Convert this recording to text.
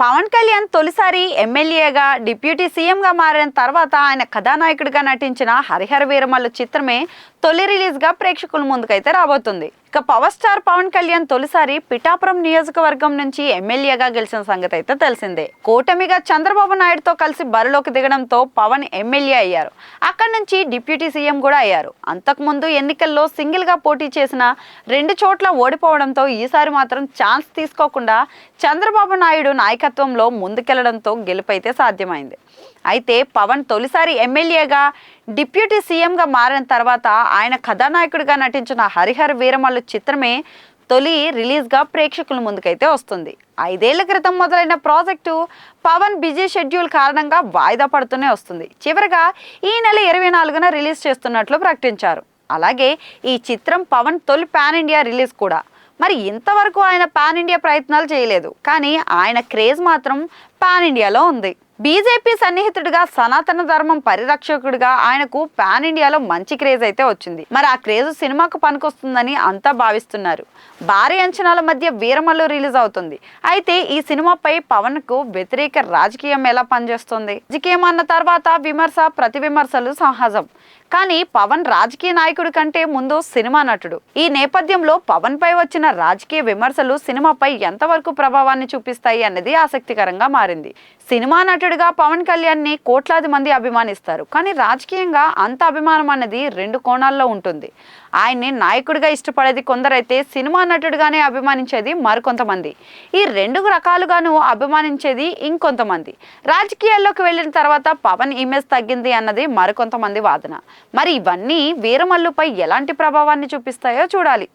పవన్ కళ్యాణ్ తొలిసారి ఎమ్మెల్యేగా డిప్యూటీ సీఎంగా మారిన తర్వాత ఆయన కథానాయకుడిగా నటించిన హరిహర వీరమల్లు చిత్రమే తొలి రిలీజ్గా ప్రేక్షకుల ముందుకైతే రాబోతుంది. ఇక పవర్ స్టార్ పవన్ కళ్యాణ్ తొలిసారి పిఠాపురం నియోజకవర్గం నుంచి ఎమ్మెల్యేగా గెలిచిన సంగతి అయితే తెలిసిందే. కూటమిగా చంద్రబాబు నాయుడుతో కలిసి బరిలోకి దిగడంతో పవన్ ఎమ్మెల్యే అయ్యారు. అక్కడి నుంచి డిప్యూటీ సీఎం కూడా అయ్యారు. అంతకుముందు ఎన్నికల్లో సింగిల్ గా పోటీ చేసిన 2 చోట్ల ఓడిపోవడంతో ఈసారి మాత్రం ఛాన్స్ తీసుకోకుండా చంద్రబాబు నాయుడు నాయకత్వంలో ముందుకెళ్లడంతో గెలుపైతే సాధ్యమైంది. అయితే పవన్ తొలిసారి ఎమ్మెల్యేగా డిప్యూటీ సీఎంగా మారిన తర్వాత ఆయన కథానాయకుడిగా నటించిన హరిహర వీరమల్లు చిత్రమే తొలి రిలీజ్గా ప్రేక్షకుల ముందుకైతే వస్తుంది. 5 ఏళ్ల క్రితం మొదలైన ప్రాజెక్టు పవన్ బిజీ షెడ్యూల్ కారణంగా వాయిదా పడుతూనే వస్తుంది. చివరగా ఈ నెల 24న రిలీజ్ చేస్తున్నట్లు ప్రకటించారు. అలాగే ఈ చిత్రం పవన్ తొలి పాన్ ఇండియా రిలీజ్ కూడా. మరి ఇంతవరకు ఆయన పాన్ ఇండియా ప్రయత్నాలు చేయలేదు, కానీ ఆయన క్రేజ్ మాత్రం పాన్ ఇండియాలో ఉంది. బీజేపీ సన్నిహితుడిగా, సనాతన ధర్మం పరిరక్షకుడిగా ఆయనకు పాన్ ఇండియాలో మంచి క్రేజ్ అయితే వచ్చింది. మరి ఆ క్రేజ్ సినిమాకు పనికొస్తుందని అంతా భావిస్తున్నారు. భారీ అంచనాల మధ్య వీరమల్లు రిలీజ్ అవుతుంది. అయితే ఈ సినిమాపై పవన్ కు వ్యతిరేక రాజకీయం ఎలా పనిచేస్తుంది? రాజకీయం అన్న తర్వాత విమర్శ, ప్రతి విమర్శలు సహజం. కానీ పవన్ రాజకీయ నాయకుడి కంటే ముందు సినిమా నటుడు. ఈ నేపథ్యంలో పవన్ పై వచ్చిన రాజకీయ విమర్శలు సినిమాపై ఎంతవరకు ప్రభావాన్ని చూపిస్తాయి అన్నది ఆసక్తికరంగా మారింది. సినిమా నటుడిగా పవన్ కళ్యాణ్ ని కోట్లాది మంది అభిమానిస్తారు. కానీ రాజకీయంగా అంత అభిమానం అన్నది 2 కోణాల్లో ఉంటుంది. ఆయన్ని నాయకుడిగా ఇష్టపడేది కొందరైతే, సినిమా నటుడిగానే అభిమానించేది మరికొంతమంది. ఈ 2 రకాలుగాను అభిమానించేది ఇంకొంతమంది. రాజకీయాల్లోకి వెళ్ళిన తర్వాత పవన్ ఇమేజ్ తగ్గింది అన్నది మరికొంతమంది వాదన. మరి ఇవన్నీ వీరమల్లుపై ఎలాంటి ప్రభావాన్ని చూపిస్తాయో చూడాలి.